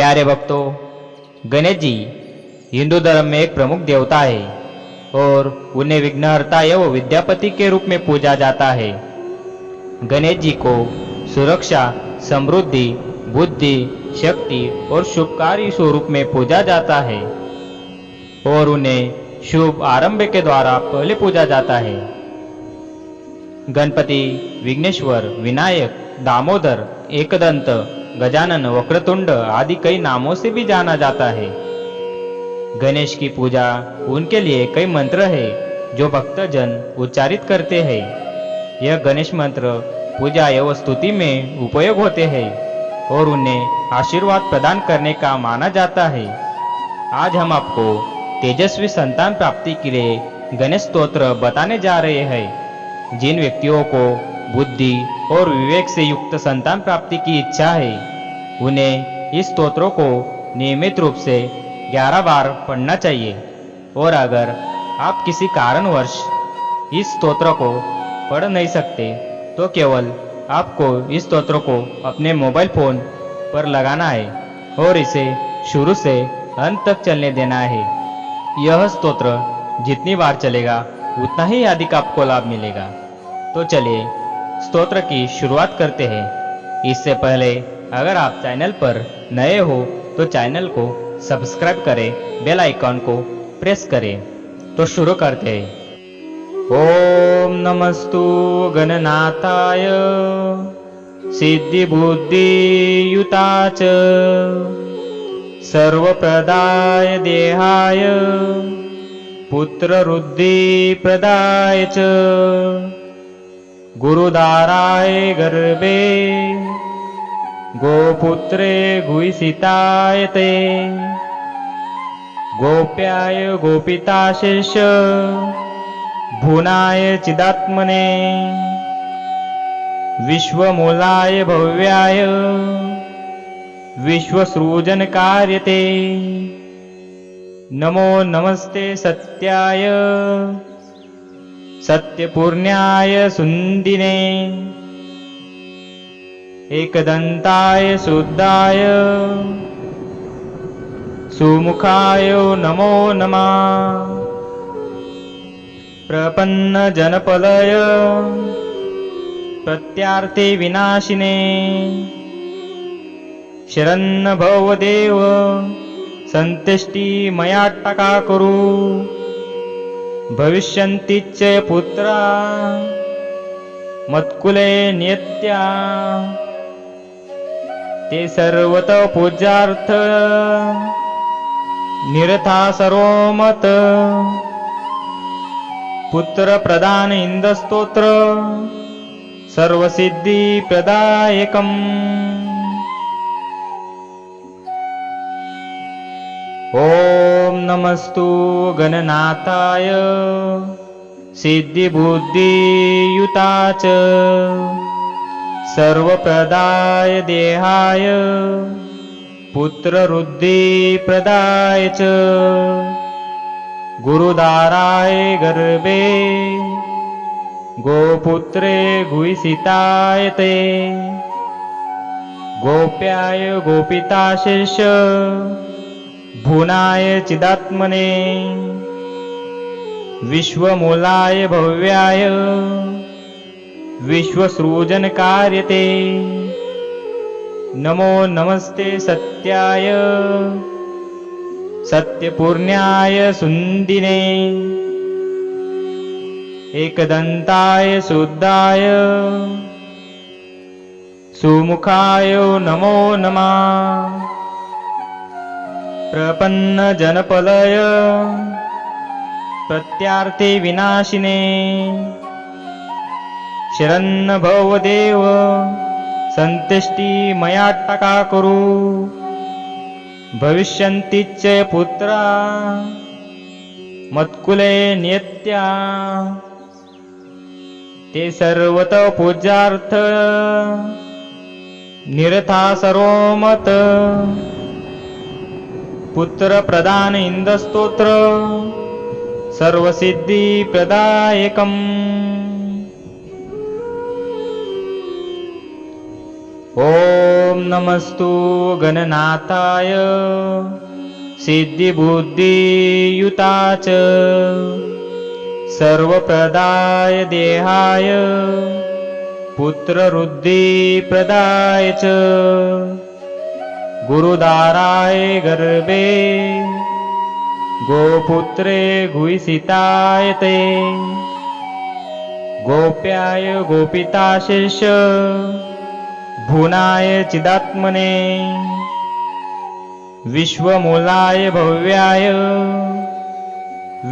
प्यारे भक्तों, गणेश जी हिंदू धर्म में एक प्रमुख देवता है और उन्हें विघ्नहर्ता एवं विद्यापति के रूप में पूजा जाता है। गणेश जी को सुरक्षा, समृद्धि, बुद्धि, शक्ति और शुभ कार्य स्वरूप में पूजा जाता है और उन्हें शुभ आरंभ के द्वारा पहले पूजा जाता है। गणपति, विघ्नेश्वर, विनायक, दामोदर, एकदंत, गजानन, वक्रतुंड आदि कई नामों से भी जाना जाता है। गणेश की पूजा उनके लिए कई मंत्र है जो भक्तजन उच्चारित करते हैं। यह गणेश मंत्र पूजा एवं स्तुति में उपयोग होते हैं और उन्हें आशीर्वाद प्रदान करने का माना जाता है। आज हम आपको तेजस्वी संतान प्राप्ति के लिए गणेश स्तोत्र बताने जा रहे हैं। जिन व्यक्तियों को बुद्धि और विवेक से युक्त संतान प्राप्ति की इच्छा है, उन्हें इस स्तोत्रों को नियमित रूप से 11 बार पढ़ना चाहिए। और अगर आप किसी कारणवश इस स्तोत्र को पढ़ नहीं सकते तो केवल आपको इस स्तोत्र को अपने मोबाइल फोन पर लगाना है और इसे शुरू से अंत तक चलने देना है। यह स्तोत्र जितनी बार चलेगा उतना ही अधिक आपको लाभ मिलेगा। तो चलिए स्तोत्र की शुरुआत करते हैं। इससे पहले अगर आप चैनल पर नए हो तो चैनल को सब्सक्राइब करें, बेल आइकॉन को प्रेस करें। तो शुरू करते हैं। ओम नमस्तु गणनाथाय सिद्धि बुद्धि युताच सर्वप्रदाय देहाय पुत्र रुद्धि प्रदाय च गुरुदाराय गर्भे गोपुत्रे गुहिसिताय ते गोप्याय गोपिताशेष भुनाय चिदात्मने विश्वमूलाय भव्याय विश्वसृजन कार्यते नमो नमस्ते सत्याय सत्यपूर्ण्याय सुंदिने एकदंताय शुद्धाय सुमुखाय नमो नमः प्रपन्न जनपलय प्रत्यार्थे विनाशिने शरण भवदेव संतुष्टि मयाट्टका करू भविष्यन्ति च पुत्रा मत्कुले नियत्या ते सर्वत पूज्यार्थ निरथा सर्वमत पुत्र प्रदान इंदस्तोत्र सर्वसिद्धि प्रदायकम्। ओम नमस्तु गणनाथाय सिद्धि बुद्धि युताच सर्वप्रदाय देहाय पुत्र रुद्धि प्रदाय च गुरुदाराय गर्भे गोपुत्रे गुहिसिताय ते गोप्याय गोपिताशेष भुनाय चिदात्मने विश्वमूलाय भव्याय विश्वसृजन कार्यते नमो नमस्ते सत्याय सत्यपूर्ण्याय सुंदिने एकदंताय शुद्धाय सुमुखाय नमो नमः प्रपन्न जनपलय प्रत्यार्थे विनाशिने शरण भवदेव संतुष्टि मयाट्टका करू भविष्यन्ति च पुत्रा मत्कुले नियत्या ते सर्वत पूज्यार्थ निरथा सर्वमत पुत्र प्रदान इंदस्तोत्र सर्वसिद्धि प्रदायकम्। ओम नमस्तु गणनाथाय सिद्धिबुद्धियुताच सर्वप्रदाय देहाय पुत्रवृद्धिप्रदाय च गुरुदाराय गर्भे गोपुत्रे गुहिसिताय ते गोप्याय गोपिताशिष्य भुनाय चिदात्मने विश्वमूलाय भव्याय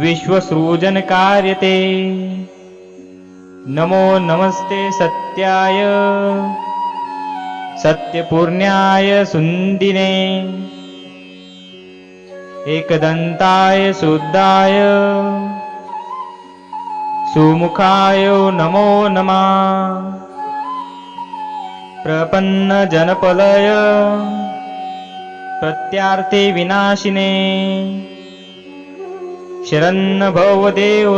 विश्वसृजनकार्यते नमो नमस्ते सत्याय सत्यपूर्ण्याय सुंदिने एकदंताय शुद्धाय सुमुखाय नमो नमः प्रपन्न जनपलय प्रत्यार्थे विनाशिने शरण भवदेव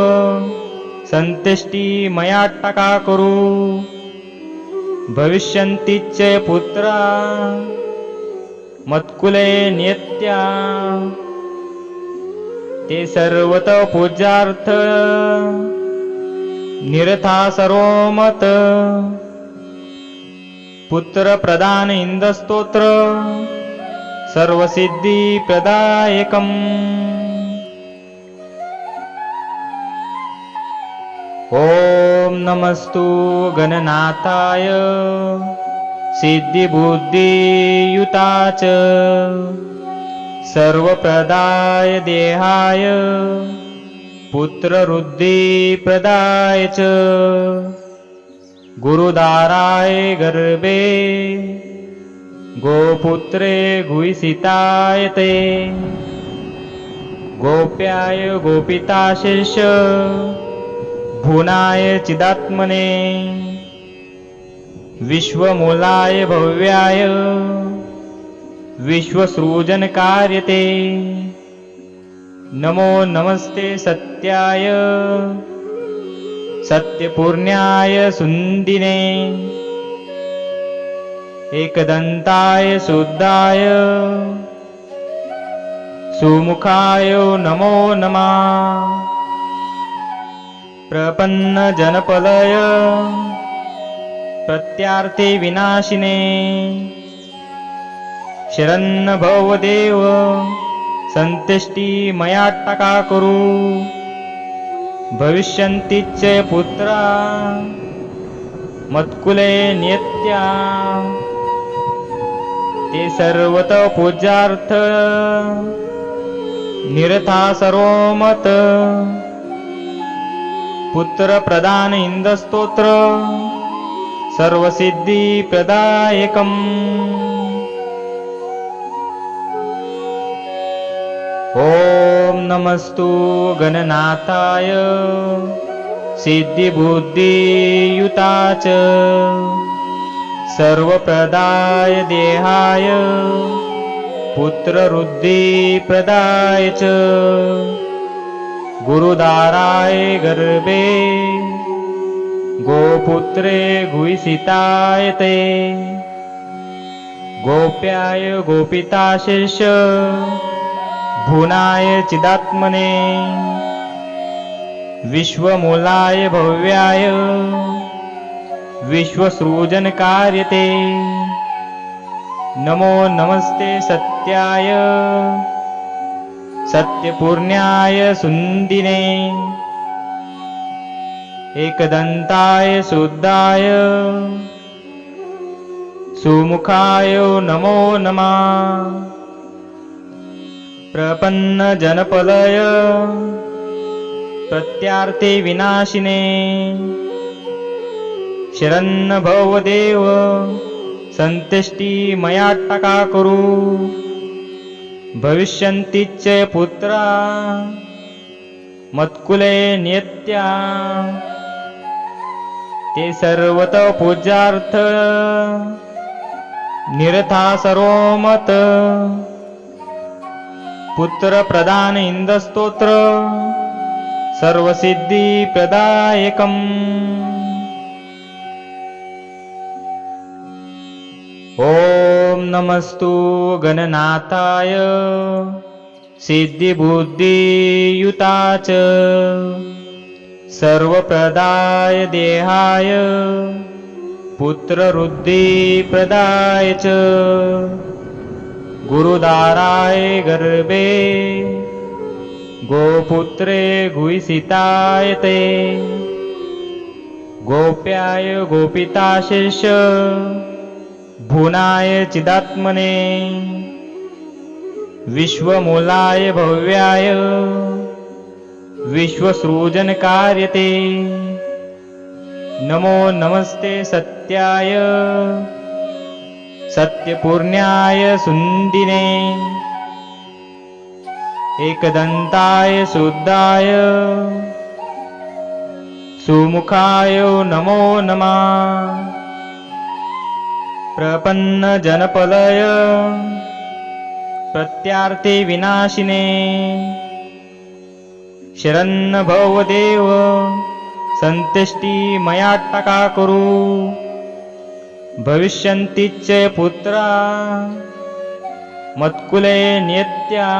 संतुष्टि मयाट्टका करू भविष्यन्ति च पुत्रा मत्कुले नियत्या ते सर्वत पूज्यार्थ निरथा सर्वमत पुत्र प्रदान इंदस्तोत्र सर्वसिद्धि प्रदायकम् ओम नमस्तु गणनाथाय सिद्धिबुद्धियुताच सर्वप्रदाय देहाय पुत्रवृद्धिप्रदाय च गुरुदाराय गर्भे गोपुत्रे गुहिसिताय ते गोप्याय गोपिताशिष्य भुनाय चिदात्मने विश्वमूलाय भव्याय विश्वसृजनकार्यते नमो नमस्ते सत्याय सत्यपूर्ण्याय सुंदिने एकदंताय शुद्धाय सुमुखाय नमो नमः प्रपन्न जनपलय प्रत्यार्थे विनाशिने शरण भवदेव संतुष्टि मयाट्टका करू भविष्यन्ति च पुत्रा मत्कुले नियत्या ते सर्वत पूज्यार्थ निरथा सर्वमत पुत्र प्रदान इंदस्तोत्र सर्वसिद्धि प्रदायकम् ओम नमस्तु गणनाथाय सिद्धिबुद्धियुताच सर्वप्रदाय देहाय पुत्रवृद्धिप्रदाय च गुरुदाराय गर्भे गोपुत्रे गुहिसिताय ते गोप्याय गोपिताशिष्य भुनाय चिदात्मने विश्वमूलाय भव्याय विश्वसृजनकार्यते नमो नमस्ते सत्याय सत्यपूर्ण्याय सुंदिने एकदंताय शुद्धाय सुमुखाय नमो नमः प्रपन्न जनपलय प्रत्यार्थे विनाशिने शरण भवदेव संतुष्टि मयाट्टका करू भविष्यन्ति च पुत्रा मत्कुले नियत्या ते सर्वत पूज्यार्थ निरथा सर्वमत पुत्र प्रदान इंदस्तोत्र सर्वसिद्धि प्रदायकम् ओम नमस्तु गणनाथाय सिद्धिबुद्धियुताच सर्वप्रदाय देहाय पुत्रवृद्धिप्रदाय च गुरुदाराय गर्भे गोपुत्रे गुहिसिताय ते गोप्याय गोपिताशिष्य भुनाय चिदात्मने विश्वमूलाय भव्याय विश्वसृजनकार्यते नमो नमस्ते सत्याय सत्यपूर्ण्याय सुंदिने एकदंताय शुद्धाय सुमुखाय नमो नमः प्रपन्न जनपलय प्रत्यार्थे विनाशिने शरण भवदेव संतुष्टि मयाट्टका करू भविष्यन्ति च पुत्रा मत्कुले नियत्या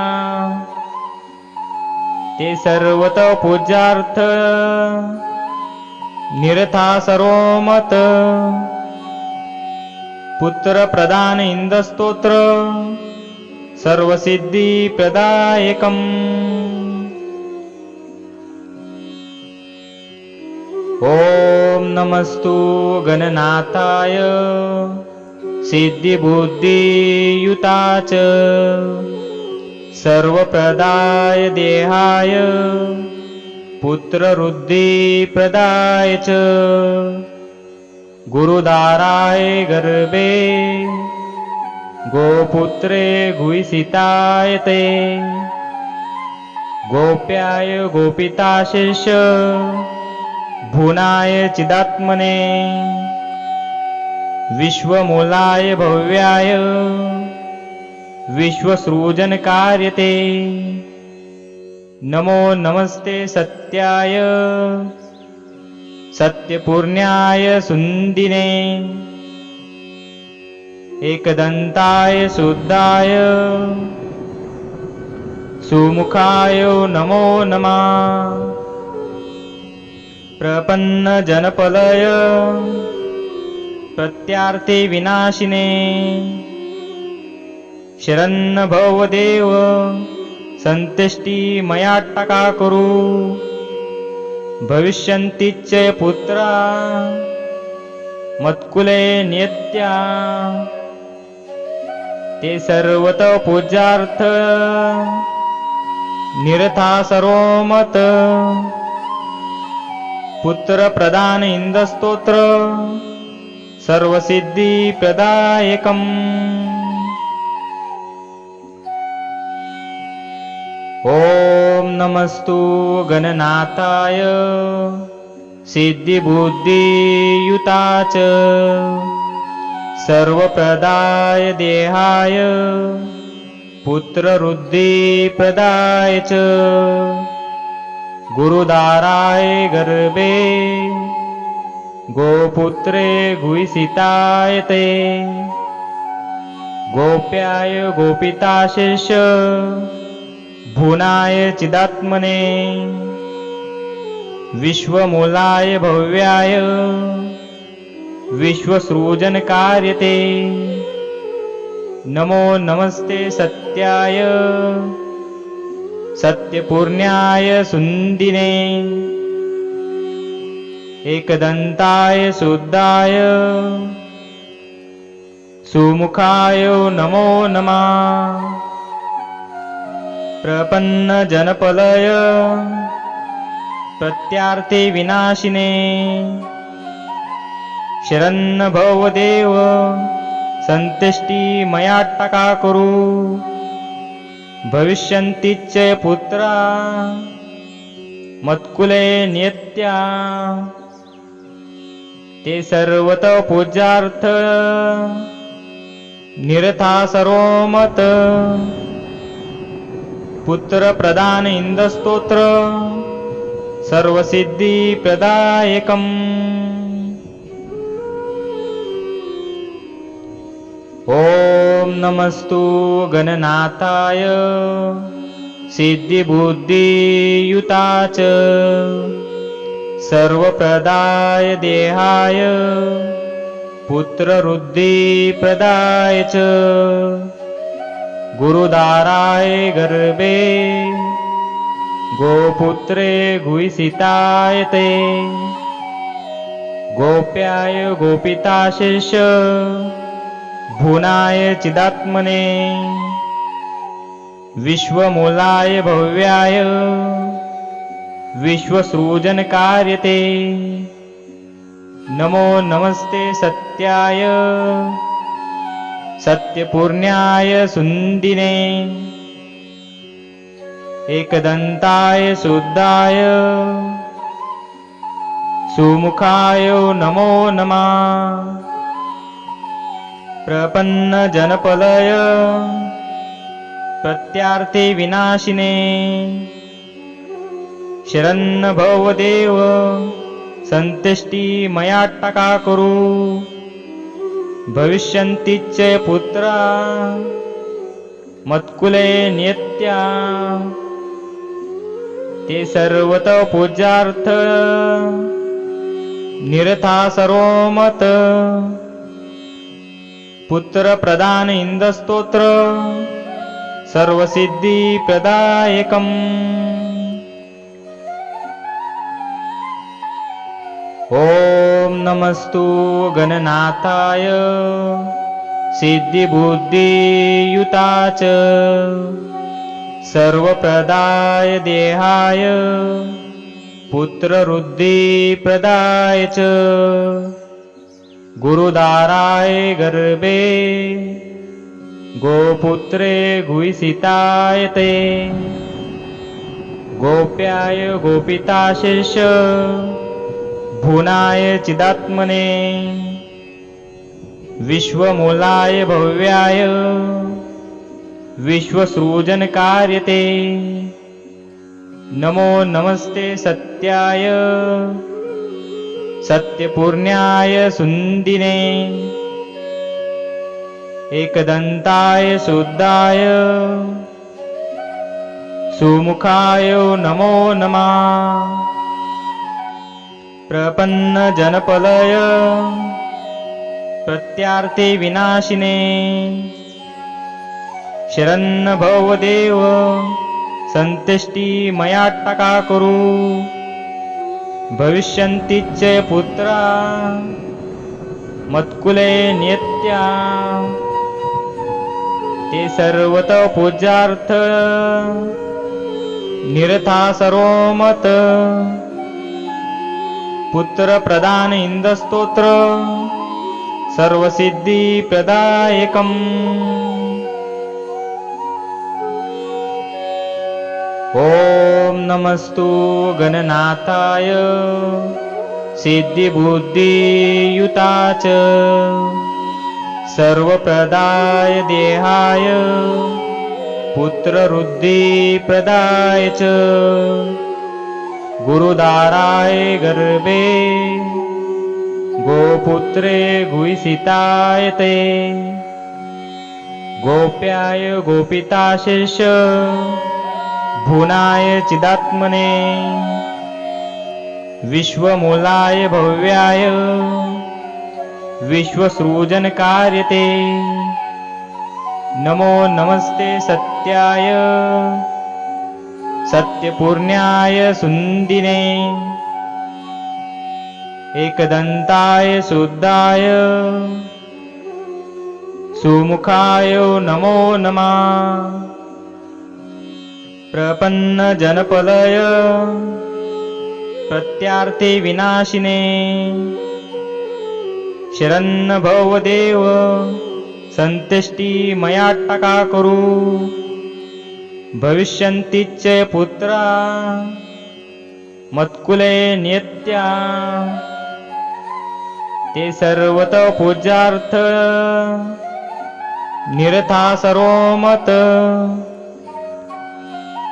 ते सर्वत पूज्यार्थ निरथा सर्वमत पुत्र प्रदान इंदस्तोत्र सर्वसिद्धि प्रदायकम् ओम नमस्तु गणनाथाय सिद्धिबुद्धियुताच सर्वप्रदाय देहाय पुत्रवृद्धिप्रदाय च गुरुदाराय गर्भे गोपुत्रे गुहिसिताय ते गोप्याय गोपिताशिष्य भुनाय चिदात्मने विश्वमूलाय भव्याय विश्वसृजनकार्यते नमो नमस्ते सत्याय सत्यपूर्ण्याय सुंदिने एकदंताय शुद्धाय सुमुखाय नमो नमः प्रपन्न जनपलय प्रत्यार्थे विनाशिने शरण भवदेव संतुष्टि मयाट्टका करू भविष्यन्ति च पुत्रा मत्कुले नियत्या ते सर्वत पूज्यार्थ निरथा सर्वमत पुत्र प्रदान इंदस्तोत्र सर्वसिद्धि प्रदायकम् ओम नमस्तु गणनाथाय सिद्धिबुद्धियुताच सर्वप्रदाय देहाय पुत्रवृद्धिप्रदाय च गुरुदाराय गर्भे गोपुत्रे गुहिसिताय ते गोप्याय गोपिताशिष्य भुनाय चिदात्मने विश्वमूलाय भव्याय विश्वसृजनकार्यते नमो नमस्ते सत्याय सत्यपूर्ण्याय सुंदिने एकदंताय शुद्धाय सुमुखाय नमो नमः प्रपन्न जनपलय प्रत्यार्थे विनाशिने शरण भवदेव संतुष्टि मयाट्टका करू भविष्यन्ति च पुत्रा मत्कुले नियत्या ते सर्वत पूज्यार्थ निरथा सर्वमत पुत्र प्रदान इंदस्तोत्र सर्वसिद्धि प्रदायकम् ओम नमस्तु गणनाथाय सिद्धिबुद्धियुताच सर्वप्रदाय देहाय पुत्रवृद्धिप्रदाय च गुरुदाराय गर्भे गोपुत्रे गुहिसिताय ते गोप्याय गोपिताशिष भुनाय चिदात्मने विश्वमूलाय भव्याय विश्वसृजनकार्यते नमो नमस्ते सत्याय सत्यपूर्ण्याय सुंदिने एकदंताय शुद्धाय सुमुखाय नमो नमः प्रपन्न जनपलय प्रत्यार्थे विनाशिने शरण भवदेव संतुष्टि मयाट्टका करू भविष्यन्ति च पुत्रा मत्कुले नियत्या ते सर्वत पूज्यार्थ निरथा सर्वमत पुत्र प्रदान इंदस्तोत्र सर्वसिद्धि प्रदायकम् ओम नमस्तु गणनाथाय सिद्धिबुद्धियुताच सर्वप्रदाय देहाय पुत्रवृद्धिप्रदाय च गुरुदाराय गर्भे गोपुत्रे गुहिसिताय ते गोप्याय गोपिताशिष भुनाय चिदात्मने विश्वमूलाय भव्याय विश्वसृजनकार्यते नमो नमस्ते सत्याय सत्यपूर्ण्याय सुंदिने एकदंताय शुद्धाय सुमुखाय नमो नमः प्रपन्न जनपलय प्रत्यार्थे विनाशिने शरण भवदेव संतुष्टि मयाट्टका करू भविष्यन्ति च पुत्रा मत्कुले नियत्या ते सर्वत पूज्यार्थ निरथा सर्वमत पुत्र प्रदान इंदस्तोत्र सर्वसिद्धि प्रदायकम् ओम नमस्तु गणनाथाय सिद्धिबुद्धियुताच सर्वप्रदाय देहाय पुत्रवृद्धिप्रदाय च गुरुदाराय गर्भे गोपुत्रे गुहिसिताय ते गोप्याय गोपिताशिष भुनाय चिदात्मने विश्वमूलाय भव्याय विश्वसृजनकार्यते नमो नमस्ते सत्याय सत्यपूर्ण्याय सुंदिने एकदंताय शुद्धाय सुमुखाय नमो नमः प्रपन्न जनपलय प्रत्यार्थे विनाशिने शरण भवदेव संतुष्टि मयाट्टका करू भविष्यन्ति च पुत्रा मत्कुले नियत्या ते सर्वत पूज्यार्थ निरथा सर्वमत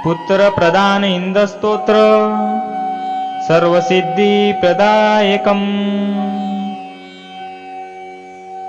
पुत्र प्रदान इंदस्तोत्र सर्वसिद्धि प्रदायकम्